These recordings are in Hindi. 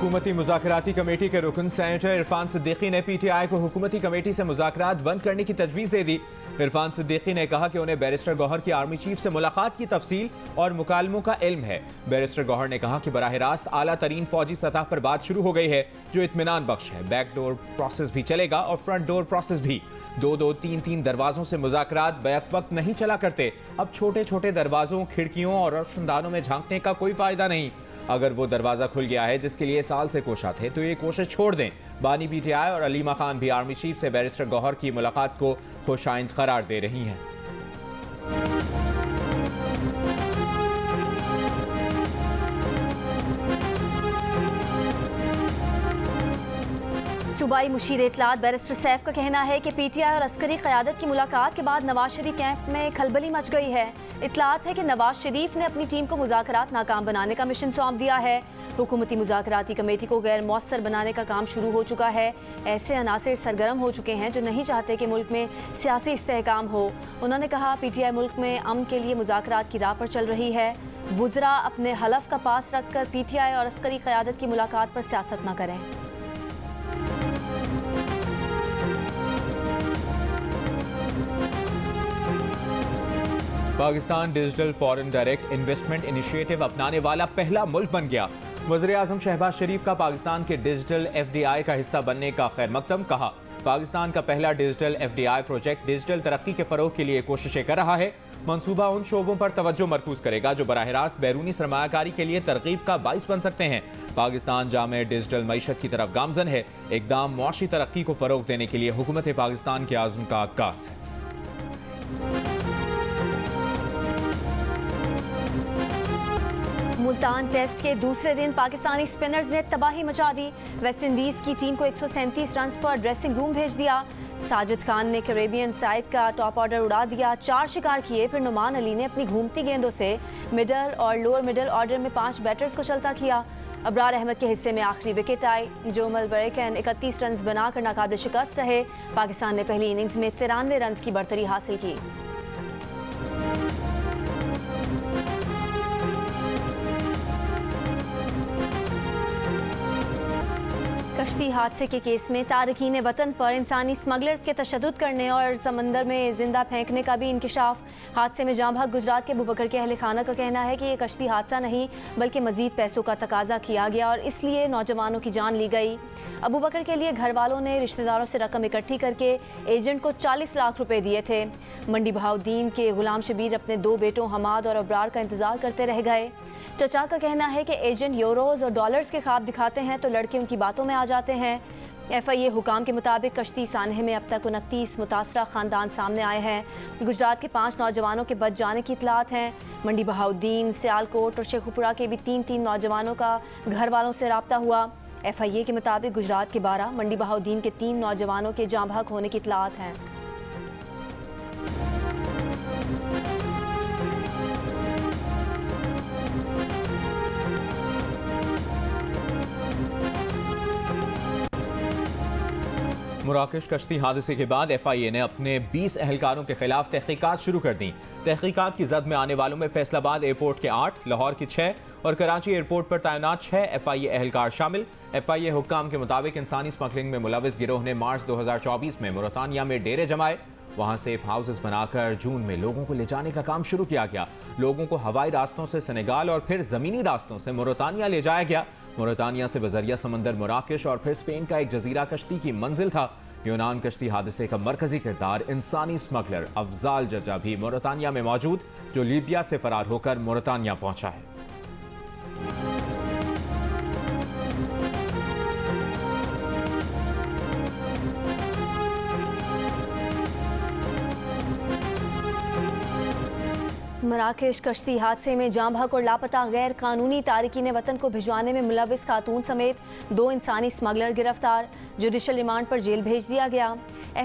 हुकूमती मुज़ाकराती कमेटी के रुकन सेनेटर इरफान सिद्दीकी ने PTI को हुकूमती कमेटी से मुज़ाकरात बंद करने की तजवीज़ दे दी। इरफान सिद्दीकी ने कहा कि उन्हें बैरिस्टर गौहर की आर्मी चीफ से मुलाकात की तफसील और मुकालमों का इल्म है। बैरिस्टर गौहर ने कहा कि बराह रास्त आला तरीन फौजी सतह पर बात शुरू हो गई है जो इत्मीनान बख्श है। बैक डोर प्रोसेस भी चलेगा और फ्रंट डोर प्रोसेस भी। 2-2, 3-3 दरवाजों से मुज़ाकरात बैक वक्त नहीं चला करते। अब छोटे छोटे दरवाजों, खिड़कियों और रोशनदानों में झांकने का कोई फायदा नहीं। अगर वो दरवाजा खुल गया है जिसके लिए साल से कोशा थे तो ये कोशिश छोड़ दें। बानी PTI और अलीमा खान भी आर्मी चीफ से बैरिस्टर गौहर की मुलाकात को खुशाइंद करार दे रही हैं। सूबाई मुशीर इत्तलात बैरिस्टर सैफ का कहना है कि PTI और अस्करी क़यादत की मुलाकात के बाद नवाज शरीफ कैंप में खलबली मच गई है। इत्तलात है कि नवाज शरीफ ने अपनी टीम को मुज़ाकरात नाकाम बनाने का मिशन सौंप दिया है। हुकूमती मुज़ाकराती कमेटी को गैर मौसर बनाने का काम शुरू हो चुका है। ऐसे अनासिर सरगर्म हो चुके हैं जो नहीं चाहते कि मुल्क में सियासी इस्तेहकाम हो। उन्होंने कहा PTI मुल्क में अमन के लिए मुज़ाकरात की राह पर चल रही है। वुज़रा अपने हलफ का पास रखकर PTI और अस्करी क़यादत की मुलाकात पर सियासत न करें। Pakistan digital foreign direct investment initiative अपनाने वाला पहला मुल्क बन गया। वज़ीर-ए-आज़म शहबाज शरीफ का पाकिस्तान के डिजिटल FDI का हिस्सा बनने का खैर मकदम। कहा, पाकिस्तान का पहला डिजिटल FDI प्रोजेक्ट डिजिटल तरक्की के फरोग के लिए कोशिशें कर रहा है। मंसूबा उन शोबों पर तवज्जो मरकूज करेगा जो बराह रास्त बैरूनी सरमायाकारी के लिए तरगीब का बाइस बन सकते हैं। पाकिस्तान जामे डिजिटल मईशत की तरफ गामजन है। इक़दाम मुआशी तरक्की को फरोग देने के लिए हुकूमत पाकिस्तान के आज़म का आगाज़ है। मुल्तान टेस्ट के दूसरे दिन पाकिस्तानी स्पिनर्स ने तबाही मचा दी। वेस्ट इंडीज की टीम को 137 रन पर ड्रेसिंग रूम भेज दिया। साजिद खान ने कैरेबियन साइड का टॉप ऑर्डर उड़ा दिया। 4 शिकार किए। फिर नुमान अली ने अपनी घूमती गेंदों से मिडल और लोअर मिडल ऑर्डर में 5 बैटर्स को चलता किया। अबरार अहमद के हिस्से में आखिरी विकेट आई। जोमल बरेकन 31 रन बनाकर नाकाबिल शिकस्त रहे। पाकिस्तान ने पहली इनिंग्स में 93 रन की बढ़तरी हासिल की। कश्ती हादसे के केस में तारकीन वतन पर इंसानी स्मगलर्स के तशद्दुद करने और समंदर में जिंदा फेंकने का भी इंकिशाफ। हादसे में जाँ भाग गुजरात के अबू बकर के अहल खाना का कहना है कि ये कश्ती हादसा नहीं बल्कि मजीद पैसों का तकाजा किया गया और इसलिए नौजवानों की जान ली गई। अबू बकर के लिए घर वालों ने रिश्तेदारों से रकम इकट्ठी करके एजेंट को 40 लाख रुपए दिए थे। मंडी बहाउद्दीन के गुलाम शबीर अपने 2 बेटों हमाद और अबरार का इंतजार करते रह गए। चचा का कहना है कि एजेंट यूरोज और डॉलर्स के ख्वाब दिखाते हैं तो लड़के उनकी बातों में आ जाते हैं। FIA हुकाम के मुताबिक कश्ती सानहे में अब तक 29 मुतासरा ख़ानदान सामने आए हैं। गुजरात के 5 नौजवानों के बच जाने की इतलात हैं। मंडी बहाउद्दीन, सियालकोट और शेखुपुरा के भी 3-3 नौजवानों का घर वालों से रब्ता हुआ। FIA के मुताबिक गुजरात के 12, मंडी बहाउद्दीन के 3 नौजवानों के जाँ भाग होने की इतलात हैं। मुराकश कश्ती हादसे के बाद FIA ने अपने 20 एहलकारों के खिलाफ तहकीकात शुरू कर दी। तहकीकात की जद में आने वालों में फैसलाबाद एयरपोर्ट के 8, लाहौर के 6 और कराची एयरपोर्ट पर तैनात 6 FIA एहलकार शामिल। FIA हुक्काम के मुताबिक इंसानी स्मगलिंग में मुलविस गिरोह ने मार्च 2024 में मोरतानिया में डेरे जमाए। वहां सेफ हाउसेस बनाकर जून में लोगों को ले जाने का काम शुरू किया गया। लोगों को हवाई रास्तों से सेनेगाल और फिर जमीनी रास्तों से मोरतानिया ले जाया गया। मोरतानिया से बजरिया समंदर मुराकश और फिर स्पेन का एक जजीरा कश्ती की मंजिल था। यूनान कश्ती हादसे का मरकजी किरदार इंसानी स्मगलर अफजाल जजा भी मोरतानिया में मौजूद, जो लीबिया से फरार होकर मोरतानिया पहुंचा है। मराकेश कश्ती हादसे में जाँ भाग और लापता गैर कानूनी तारकीन वतन को भिजवाने में मुलविस खातून समेत 2 इंसानी स्मगलर गिरफ्तार। जुडिशल रिमांड पर जेल भेज दिया गया।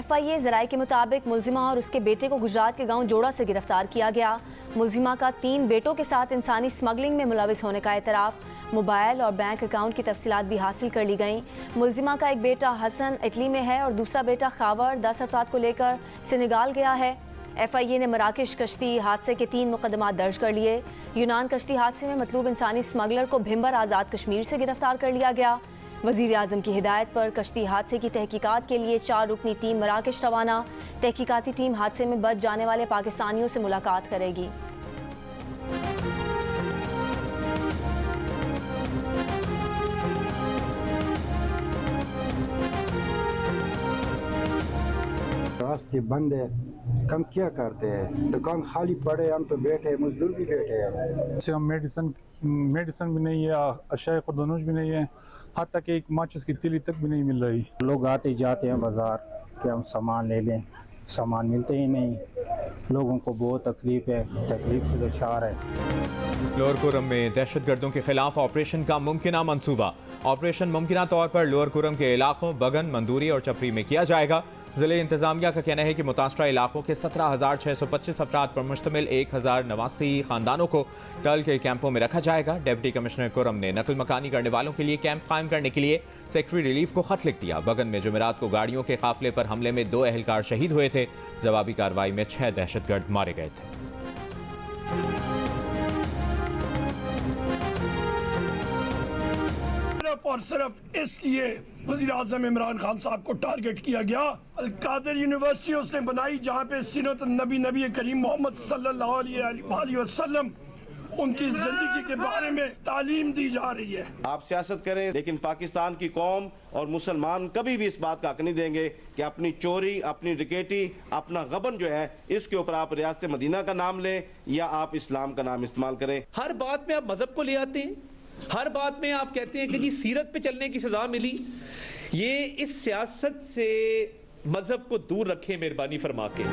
FIA ज़राए के मुताबिक मुलजिमा और उसके बेटे को गुजरात के गांव जोड़ा से गिरफ्तार किया गया। मुलजिमा का 3 बेटों के साथ इंसानी स्मगलिंग में मुलविस होने का एतराफ़। मोबाइल और बैंक अकाउंट की तफसीलात भी हासिल कर ली गईं। मुलजिमा का एक बेटा हसन इटली में है और दूसरा बेटा खावर 10 अफराद को लेकर सेनेगाल गया है। FIA ने मराकश कश्ती हादसे के 3 मुकदमा दर्ज कर लिए। यूनान कश्ती हादसे में मतलूब इंसानी स्मगलर को भिंबर आज़ाद कश्मीर से गिरफ्तार कर लिया गया। वज़ीर आज़म की हिदायत पर कश्ती हादसे की तहकीकात के लिए 4 रुकनी टीम मराकश रवाना। तहकीकाती टीम हादसे में बच जाने वाले पाकिस्तानियों से मुलाकात करेगी। रास्ते बंद है, हम क्या करते हैं? दुकान खाली पड़े, हम तो बैठे, मजदूर भी बैठे हैं। से हम मेडिसिन भी नहीं है, अशाए खुर्दनूश भी नहीं है, हत्ता कि एक माचिस की तीली तक भी नहीं मिल रही। लोग आते जाते हैं बाजार कि हम सामान ले लें, सामान मिलते ही नहीं। लोगों को बहुत तकलीफ है, तकलीफ से दुचार है। लोअर कुरम में दहशतगर्दों के खिलाफ ऑपरेशन का मुमकिना मंसूबा। ऑपरेशन मुमकिना तौर पर लोअर कुरम के इलाकों बगन, मंदूरी और चपरी में किया जाएगा। ज़िले इंतजामिया का कहना है कि मुतासरा इलाकों के 17,625 अफराद पर मुश्तमिल 1,089 खानदानों को टल के कैंपों में रखा जाएगा। डिप्टी कमिश्नर कुरम ने नकल मकानी करने वालों के लिए कैंप कायम करने के लिए सेक्रेटरी रिलीफ को खत लिख दिया। बगन में जुमेरात को गाड़ियों के काफिले पर हमले में 2 अहलकार शहीद हुए थे। जवाबी कार्रवाई में 6 दहशतगर्द मारे गए थे। और सिर्फ इसलिए वज़ीर आज़म इमरान खान साहब को टारगेट किया गया। अल-कादिर यूनिवर्सिटी उसने बनाई जहाँ पे सीरत नबी करीम मोहम्मद सल्लल्लाहु अलैहि वसल्लम उनकी जिंदगी के बारे में तालीम दी जा रही है। आप सियासत करें, लेकिन पाकिस्तान की कौम और मुसलमान कभी भी इस बात का हक नहीं देंगे कि अपनी चोरी, अपनी डिकेटी, अपना गबन जो है इसके ऊपर आप रियासत मदीना का नाम लें या आप इस्लाम का नाम इस्तेमाल करें। हर बात में आप मजहब को ले आते हैं, हर बात में आप कहते हैं कि जी सीरत पे चलने की सजा मिली। ये इस सियासत से मजहब को दूर रखें मेहरबानी फरमा के।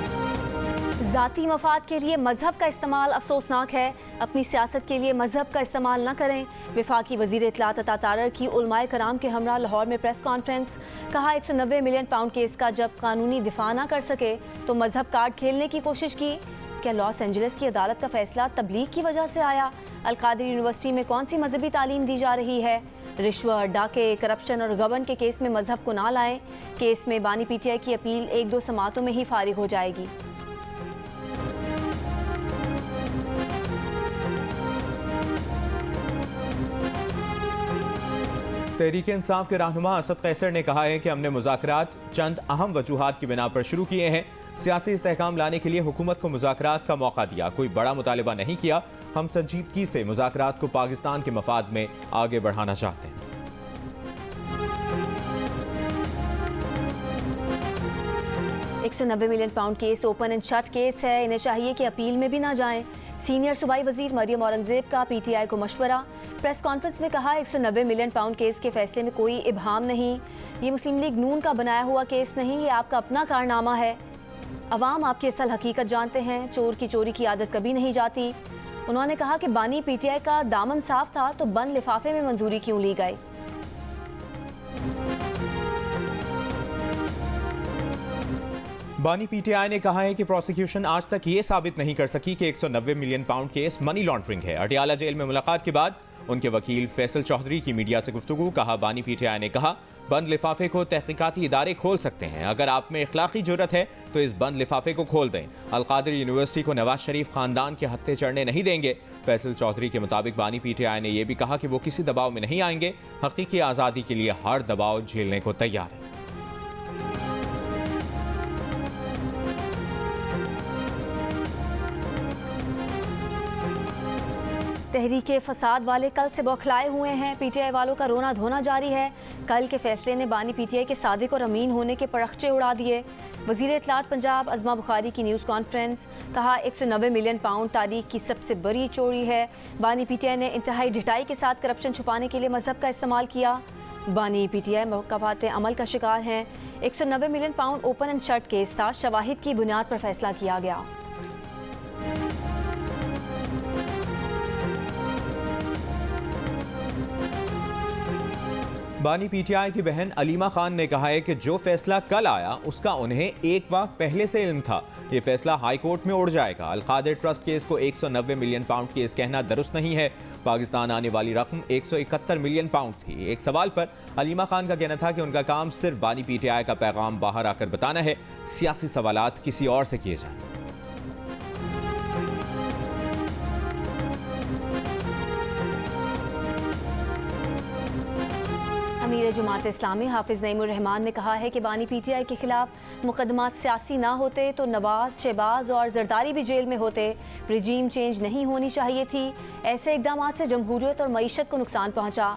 ज़ाती मफाद के लिए मजहब का इस्तेमाल अफसोसनाक है। अपनी सियासत के लिए मजहब का इस्तेमाल न करें। वफाकी वज़ीर इत्तलात अता तारर की उलमाए कराम के हमरा लाहौर में प्रेस कॉन्फ्रेंस। कहा 190 मिलियन पाउंड केस का जब कानूनी दिफा ना कर सके तो मजहब कार्ड खेलने की कोशिश की। क्या लॉस एंजलिस की अदालत का फैसला तबलीग की वजह से आया? अल-कादिर यूनिवर्सिटी में कौन सी मजहबी तालीम दी जा रही है? रिश्वत, डाके, करप्शन और गबन के केस में मजहब को ना लाएं। केस में बानी PTI की अपील 1-2 समातों में ही फारिग हो जाएगी। तहरीक इंसाफ के रहनुमा असद कैसर ने कहा है कि हमने मुज़ाकरात चंद अहम वजूहात की बिना पर शुरू किए हैं। सियासी इस्तेहकाम लाने के लिए हुकूमत को मुज़ाकरात का मौका दिया, कोई बड़ा मुतालिबा नहीं किया। हम संजीदगी से मुज़ाकरात को पाकिस्तान के मफाद में आगे बढ़ाना चाहते हैं। 190 million pound case open and shut case है, इन्हें चाहिए कि अपील में भी ना जाएं। सीनियर सूबाई वजीर मरियम औरंगजेब का PTI को मशवरा। प्रेस कॉन्फ्रेंस में कहा 190 मिलियन पाउंड केस के फैसले में कोई इबहाम नहीं। ये मुस्लिम लीग नून का बनाया हुआ केस नहीं, ये आपका अपना कारनामा है। अवाम आपकी असल हकीकत जानते हैं, चोर की चोरी की आदत कभी नहीं जाती। उन्होंने कहा कि बानी PTI का दामन साफ था तो बंद लिफाफे में मंजूरी क्यों ली गई। बानी PTI ने कहा है कि प्रोसिक्यूशन आज तक ये साबित नहीं कर सकी कि 190 million pound case money laundering है। अटियाला जेल में मुलाकात के बाद उनके वकील फैसल चौधरी की मीडिया से गुफ्तगू। कहा बानी PTI ने कहा बंद लिफाफे को तहकीकाती इदारे खोल सकते हैं, अगर आप में इखलाकी जुर्रत है तो इस बंद लिफाफे को खोल दें। अल-कादिर यूनिवर्सिटी को नवाज शरीफ खानदान के हत्थे चढ़ने नहीं देंगे। फैसल चौधरी के मुताबिक बानी PTI ने यह भी कहा कि वो किसी दबाव में नहीं आएंगे, हकीकी आज़ादी के लिए हर दबाव झेलने को तैयार है। तहरीके फसाद वाले कल से बौखलाए हुए हैं। PTI वालों का रोना धोना जारी है। कल के फैसले ने बानी PTI के सादिक और अमीन होने के परखचे उड़ा दिए। वज़ीर इत्तलात पंजाब अज़मा बुखारी की न्यूज़ कॉन्फ्रेंस। कहा 190 मिलियन पाउंड तारीख की सबसे बड़ी चोरी है। बानी PTI ने इंतहाई ढिठाई के साथ करप्शन छुपाने के लिए मजहब का इस्तेमाल किया। बानी PTI मौक़ाफ़ात अमल का शिकार हैं। 190 million pound open and shut case था, शवाहिद की बुनियाद पर फैसला किया गया। बानी PTI की बहन अलीमा खान ने कहा है कि जो फैसला कल आया उसका उन्हें एक बार पहले से इल्म था। ये फैसला हाई कोर्ट में उड़ जाएगा। अल-कादिर ट्रस्ट केस को 190 मिलियन पाउंड केस कहना दुरुस्त नहीं है। पाकिस्तान आने वाली रकम 171 मिलियन पाउंड थी। एक सवाल पर अलीमा खान का कहना था कि उनका काम सिर्फ बानी PTI का पैगाम बाहर आकर बताना है, सियासी सवालात किसी और से किए जाए। अमीर जमात इस्लामी हाफिज नईमुर रहमान ने कहा है कि बानी पीटीआई के खिलाफ मुकदमात सियासी ना होते तो नवाज, शहबाज और जरदारी भी जेल में होते। रिजीम चेंज नहीं होनी चाहिए थी। ऐसे इकदाम से जमहूरियत और मईशत को नुकसान पहुंचा।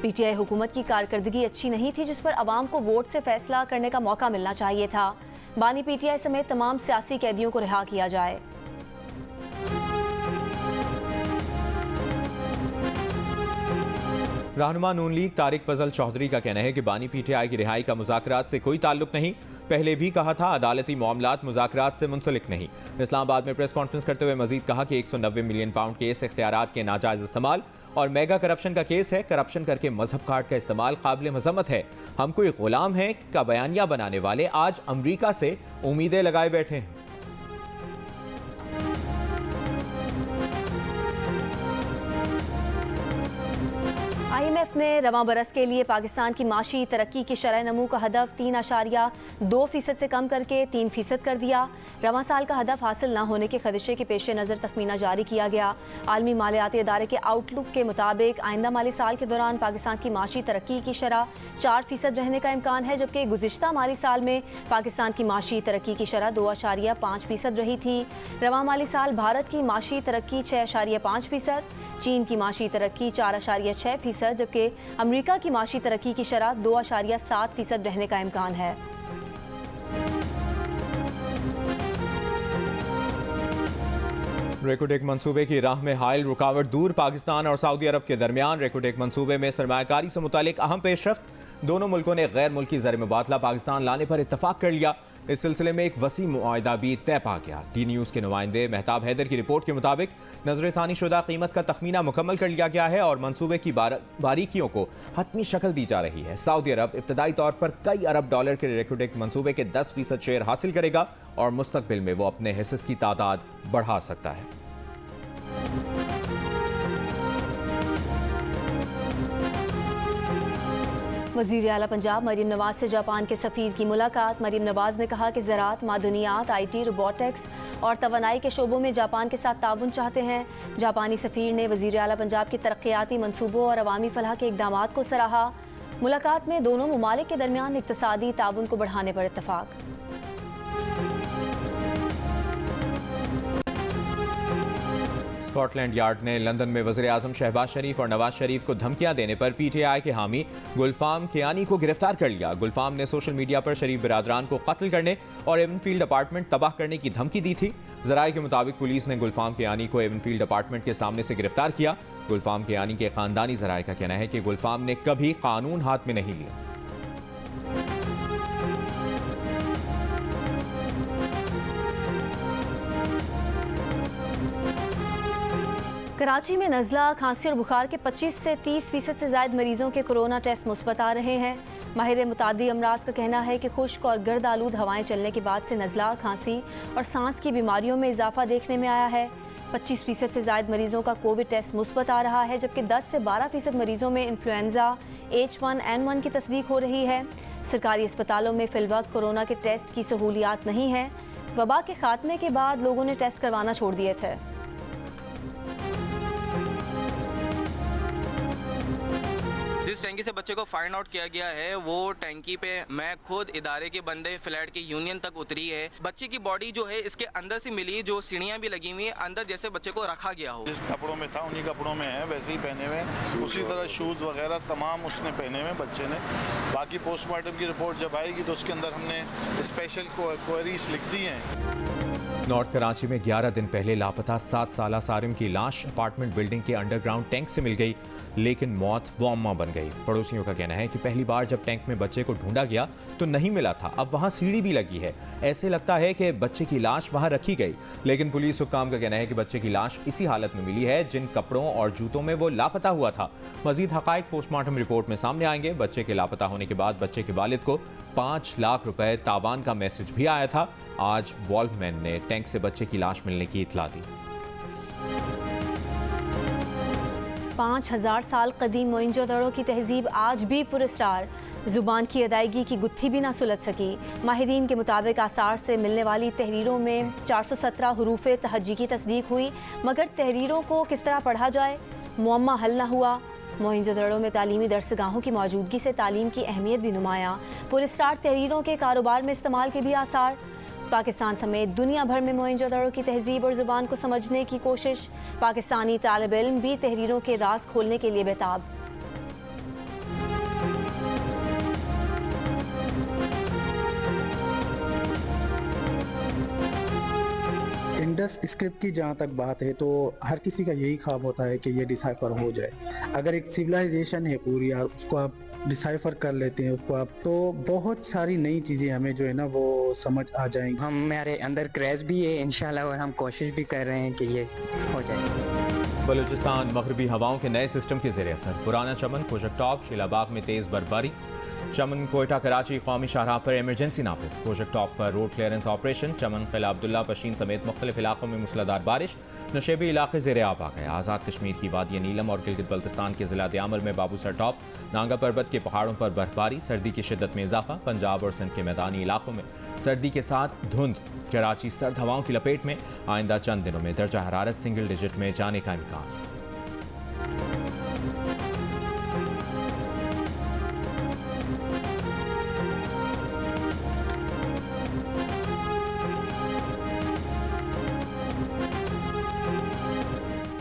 पीटीआई हुकूमत की कारकर्दगी अच्छी नहीं थी, जिस पर अवाम को वोट से फैसला करने का मौका मिलना चाहिए था। बानी पीटीआई समेत तमाम सियासी कैदियों को रिहा किया जाए। रहनुमा नून लीग तारिक फजल चौधरी का कहना है कि बानी पीटीआई की रिहाई का मुज़ाकरात से कोई ताल्लुक नहीं। पहले भी कहा था अदालती मामलात मुज़ाकरात से मुंसलिक नहीं। इस्लामाबाद में प्रेस कॉन्फ्रेंस करते हुए मजीद कहा कि 190 मिलियन पाउंड केस इख्तियारात के नाजायज़ इस्तेमाल और मेगा करप्शन का केस है। करप्शन करके मजहब कार्ड का इस्तेमाल काबिल मजम्मत है। हम कोई गुलाम हैं का बयानिया बनाने वाले आज अमरीका से उम्मीदें लगाए बैठे हैं। IMF ने रवां बरस के लिए पाकिस्तान की माशी तरक्की की शरह नमू का हदफ 3.2% से कम करके 3% कर दिया। रवां साल का हदफ हासिल न होने के खदशे के पेश नज़र तखमीना जारी किया गया। आलमी मालियाती इदारे के आउटलुक के मुताबिक आइंदा माली साल के दौरान पाकिस्तान की माशी तरक्की की शरह 4% रहने का इम्कान है, जबकि गुज़िश्ता माली साल में पाकिस्तान की माशी तरक्की की शरह 2.5% रही थी। रवां माली साल भारत की माशी तरक्की 6.5%, चीन की माशी तरक्की 4.6%, जबकि अमेरिका की माशी तरक्की की शरह 2.7% रहने का इम्कान है। रेकोटेक मंसूबे की राह में हायल रुकावट दूर। पाकिस्तान और सऊदी अरब के दरमियान रेकोटेक मंसूबे में सरमायाकारी से मुतालिक अहम पेशरफ्त। दोनों मुल्कों ने गैर मुल्की ज़र मुबादला पाकिस्तान लाने पर इत्तफाक कर लिया। इस सिलसिले में एक वसी मुआहिदा भी तय पा गया। टी न्यूज़ के नुमाइंदे मेहताब हैदर की रिपोर्ट के मुताबिक नजरसानी शुदा कीमत का तखमीना मुकम्मल कर लिया गया है और मंसूबे की बारीकियों को हतमी शक्ल दी जा रही है। सऊदी अरब इब्तदाई तौर पर कई अरब डॉलर के रेकोटेक मंसूबे के 10% शेयर हासिल करेगा और मुस्तकबिल में वो अपने हिस्से की तादाद बढ़ा सकता है। वज़ीर आला पंजाब मरीम नवाज से जापान के सफ़ीर की मुलाकात। मरीम नवाज ने कहा कि ज़राअत, मादनियात, IT, रोबोटिक्स और तवानाई के शोबों में जापान के साथ ताउन चाहते हैं। जापानी सफ़ीर ने वज़ीर आला पंजाब के तरक्याती मनसूबों और अवामी फलाह के इक़दामात को सराहा। मुलाकात में दोनों ममालिक के दरमियान इक़्तिसादी ताउन को बढ़ाने पर इत्तफाक। स्कॉटलैंड यार्ड ने लंदन में वज़ीर आज़म शहबाज शरीफ और नवाज शरीफ को धमकियां देने पर PTI के हामी गुलफाम कियानी को गिरफ्तार कर लिया। गुलफाम ने सोशल मीडिया पर शरीफ बिरादरान को कत्ल करने और एवनफील्ड अपार्टमेंट तबाह करने की धमकी दी थी। ज़राए के मुताबिक पुलिस ने गुलफाम कियानी को एवनफील्ड अपार्टमेंट के सामने से गिरफ्तार किया। गुलफाम कियानी के खानदानी ज़राए का कहना है कि गुलफाम ने कभी कानून हाथ में नहीं लिया। कराची में नज़ला, खांसी और बुखार के 25 से 30% से ज़ायद मरीजों के कोरोना टेस्ट मुस्बत आ रहे हैं। माहिर मुतादी अमराज का कहना है कि खुश्क और गर्द आलूद हवाएं चलने के बाद से नज़ला, खांसी और सांस की बीमारियों में इजाफा देखने में आया है। 25% से ज़ायद मरीजों का कोविड टेस्ट मुस्बत आ रहा है, जबकि 10 से 12% मरीजों में इन्फ्लुएंजा H1N1 की तस्दीक हो रही है। सरकारी अस्पतालों में फिलवक्त कोरोना के टेस्ट की सहूलियात नहीं है। वबा के खात्मे के बाद लोगों ने टेस्ट करवाना छोड़ दिए थे। जिस टैंकी से बच्चे को फाइंड आउट किया गया है वो टैंकी पे मैं खुद इदारे के बंदे फ्लैट की यूनियन तक उतरी है। बच्चे की बॉडी जो है इसके अंदर से मिली, जो सीढ़ियाँ भी लगी हुई हैं अंदर, जैसे बच्चे को रखा गया हो। जिस कपड़ों में था उन्हीं कपड़ों में है, वैसे ही पहने हुए, उसी तरह शूज़ वगैरह तमाम उसने पहने हुए बच्चे ने। बाकी पोस्टमार्टम की रिपोर्ट जब आएगी तो उसके अंदर हमने स्पेशल क्वेरीज लिख दी हैं। नॉर्थ कराची में 11 दिन पहले लापता 7 साला सारिम की लाश अपार्टमेंट बिल्डिंग के अंडरग्राउंड टैंक से मिल गई, लेकिन मौत मुअम्मा बन गई। पड़ोसियों का कहना है कि पहली बार जब टैंक में बच्चे को ढूंढा गया तो नहीं मिला था। अब वहां सीढ़ी भी लगी है, ऐसे लगता है कि बच्चे की लाश वहां रखी गई, लेकिन पुलिस हुक्काम का कहना है कि बच्चे की लाश इसी हालत में मिली है जिन कपड़ों और जूतों में वो लापता हुआ था। मजीद हकायक पोस्टमार्टम रिपोर्ट में सामने आएंगे। बच्चे के लापता होने के बाद बच्चे के वालिद को 5 लाख रुपए तावान का मैसेज भी आया था। आज वॉल्वमैन ने टैंक से बच्चे की लाश मिलने की इत्तला दी। 5000 साल कदीम मोइंजोदड़ो की तहजीब आज भी पुरस्कार। ज़ुबान की अदायगी की गुत्थी भी ना सुलझ सकी। माहिरीन के मुताबिक आसार से मिलने वाली तहरीरों में 417 हरूफ तहज्जी की तस्दीक हुई, मगर तहरीरों को किस तरह पढ़ा जाए मुअम्मा हल ना हुआ। मोहिंजोदड़ो में तालीमी दरसगाहों की मौजूदगी से तालीम की अहमियत भी नुमायां। पुरस्टार तहरीरों के कारोबार में इस्तेमाल के भी आसार। पाकिस्तान समेत दुनिया भर में मोहिंजोदड़ो की तहजीब और ज़ुबान को समझने की कोशिश। पाकिस्तानी तालिब इल्म भी तहरीरों के राज खोलने के लिए बेताब। इंडस स्क्रिप्ट की जहाँ तक बात है तो हर किसी का यही ख्वाब होता है कि ये डिसाइफर हो जाए। अगर एक सिविलाइजेशन है पूरी और उसको आप डिसाइफर कर लेते हैं उसको आप, तो बहुत सारी नई चीज़ें हमें जो है ना वो समझ आ जाएंगी। हमारे अंदर क्रैश भी है इंशाल्लाह और हम कोशिश भी कर रहे हैं कि ये हो जाए। बलूचिस्तान मगरबी हवाओं के नए सिस्टम के ज़ेरे असर पुराना चमन कोशक टॉप शीलाबाग में तेज़ बर्फबारी। चमन कोयटा कराची कौमी शाहराह पर इमरजेंसी नाफिज। कोशक टॉप पर रोड क्लियरेंस ऑपरेशन। चमन किला अब्दुल्ला पशीन समेत मुख्तलिफ इलाकों में मूसलाधार बारिश। नशेबी इलाके ज़ेरे आब आ गए। आज़ाद कश्मीर की वादी नीलम और गिलगित बल्तिस्तान के ज़िला दियामर में बाबूसर टॉप नांगा पर्वत के पहाड़ों पर बर्फबारी। सर्दी की शिद्दत में इजाफा। पंजाब और सिंध के मैदानी इलाकों में सर्दी के साथ धुंध। कराची सर्द हवाओं की लपेट में। आइंदा चंद दिनों में दर्जा हरारत सिंगल डिजिट में जाने का इम्कान।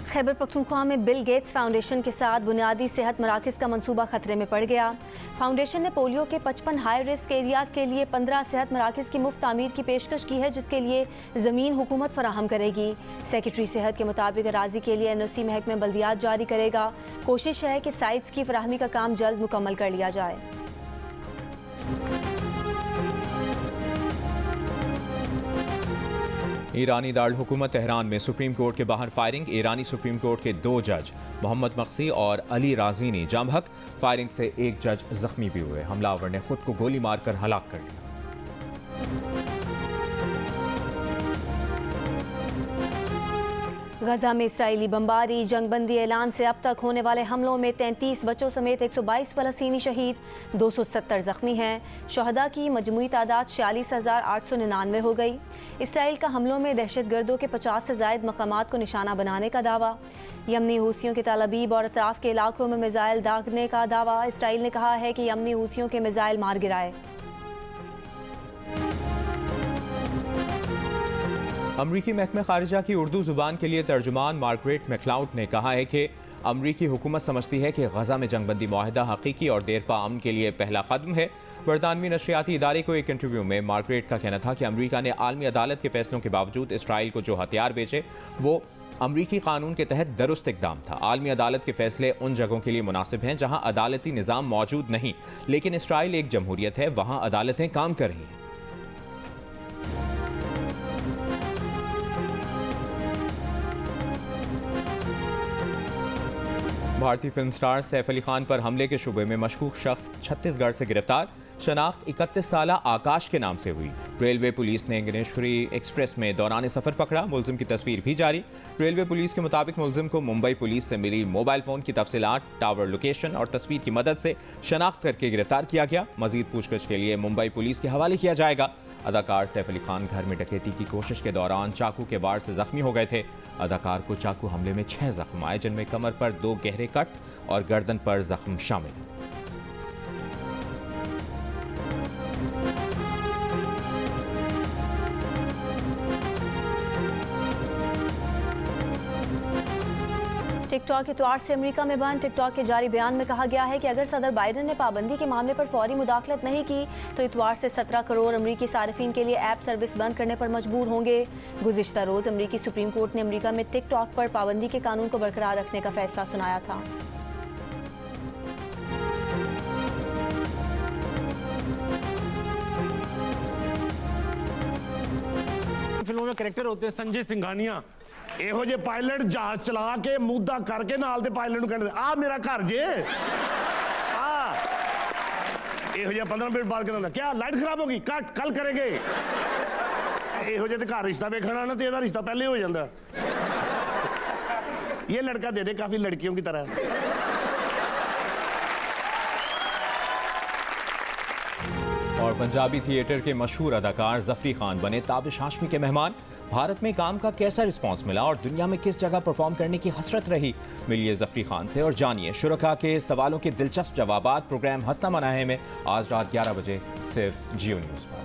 खैबर पख्तूनख्वा में बिल गेट्स फाउंडेशन के साथ बुनियादी सेहत मराकज़ का मंसूबा खतरे में पड़ गया। फाउंडेशन ने पोलियो के 55 हाई रिस्क एरियाज़ के लिए 15 सेहत मराकज़ की मुफ्त तामीर की पेशकश की है, जिसके लिए ज़मीन हुकूमत फराहम करेगी। सेक्रेटरी सेहत के मुताबिक अराजी के लिए NOC महकमा बल्दियात जारी करेगा। कोशिश है कि साइट्स की फराहमी का काम जल्द मुकम्मल कर लिया जाए। ईरानी दारुल हुकूमत तेहरान में सुप्रीम कोर्ट के बाहर फायरिंग। ईरानी सुप्रीम कोर्ट के 2 जज मोहम्मद मक्सी और अली राजीनी जाम हक। फायरिंग से एक जज जख्मी भी हुए। हमलावर ने खुद को गोली मारकर हलाक कर दिया। गजा में इसराइली बमबारी। जंगबंदी ऐलान से अब तक होने वाले हमलों में 33 बच्चों समेत 122 फलस्तीनी शहीद, 270 जख्मी हैं। शहदा की मजमूई तादाद 46,899 हो गई। इसराइल का हमलों में दहशतगर्दों के 50 से ज़ायद मकामात को निशाना बनाने का दावा। यमनी हूसियों के तलाबीब और अतराफ के इलाकों में मिसाइल दागने का दावा। इसराइल ने कहा है कि यमनी हूसियों के मिसाइल मार गिराए। अमरीकी महकमे खारिजा की उर्दू ज़ुबान के लिए तर्जुमान मार्गरेट मैक्लाउड ने कहा है कि अमरीकी हुकूमत समझती है कि गजा में जंगबंदी माहिदा हकीकी और देरपा अमन के लिए पहला कदम है। बरतानवी नशरियाती इदारे को एक इंटरव्यू में मार्गरेट का कहना था कि अमरीका ने आलमी अदालत के फैसलों के बावजूद इसराइल को जो हथियार बेचे वो अमरीकी कानून के तहत दुरुस्त इकदाम था। आलमी अदालत के फैसले उन जगहों के लिए मुनासिब हैं जहां अदालती निज़ाम मौजूद नहीं, लेकिन इसराइल एक जमहूरियत है, वहां अदालतें काम कर रही हैं। भारतीय फिल्म स्टार सैफ अली खान पर हमले के शुबे में मशकूक शख्स छत्तीसगढ़ से गिरफ्तार। शनाख्त 31 साला आकाश के नाम से हुई। रेलवे पुलिस ने गणेशपुरी एक्सप्रेस में दौरान सफर पकड़ा। मुलजिम की तस्वीर भी जारी। रेलवे पुलिस के मुताबिक मुलजिम को मुंबई पुलिस से मिली मोबाइल फोन की तफसीलात, टावर लोकेशन और तस्वीर की मदद से शनाख्त करके गिरफ्तार किया गया। मजीद पूछताछ के लिए मुंबई पुलिस के हवाले किया जाएगा। अदाकार सैफ अली खान घर में डकैती की कोशिश के दौरान चाकू के वार से जख्मी हो गए थे। अदाकार को चाकू हमले में 6 जख्म आए, जिनमें कमर पर 2 गहरे कट और गर्दन पर जख्म शामिल है। टिकटॉक इतवार से अमेरिका में बंद। टिकटॉक के जारी बयान में कहा गया है कि अगर सदर बाइडन ने पाबंदी के मामले पर फौरी मुदाखलत नहीं की तो इतवार से 17 करोड़ अमेरिकी सार्फिन के लिए ऐप सर्विस बंद करने पर मजबूर होंगे। गुज़िश्ता रोज़ अमेरिकी सुप्रीम कोर्ट ने अमेरिका में टिकटॉक पर पाबंदी के कानून को बरकरार रखने का फैसला सुनाया था। फिल्मों में कैरेक्टर होते हैं संजय सिंघानिया, ਇਹੋ ਜਿਹੇ ਪਾਇਲਟ ਜਹਾਜ਼ ਚਲਾ ਕੇ ਮੁੱਦਾ ਕਰਕੇ ਨਾਲ ਦੇ ਪਾਇਲਟ ਨੂੰ ਕਹਿੰਦੇ ਆ ਮੇਰਾ ਘਰ ਜੇ ਆ ਇਹੋ ਜਿਹਾ 15 ਮਿੰਟ ਬਾਅਦ ਕਹਿੰਦਾ ਕੀ ਲਾਈਟ ਖਰਾਬ ਹੋ ਗਈ ਕੱਟ ਕੱਲ ਕरेंगे। ਇਹੋ ਜਿਹੇ ਤੇ ਘਰ ਰਿਸ਼ਤਾ ਵੇਖਣਾ ਨਾ ਤੇ ਇਹਦਾ ਰਿਸ਼ਤਾ ਪਹਿਲੇ ਹੋ ਜਾਂਦਾ। ये लड़का दे दे काफी लड़कियों की तरह। और पंजाबी थिएटर के मशहूर अदाकार जफरी खान बने ताबिश हाशमी के मेहमान। भारत में काम का कैसा रिस्पांस मिला और दुनिया में किस जगह परफॉर्म करने की हसरत रही, मिलिए जफरी खान से और जानिए शुरका के सवालों के दिलचस्प जवाबात। प्रोग्राम हंसना मना है में आज रात 11 बजे सिर्फ जियो न्यूज़ पर।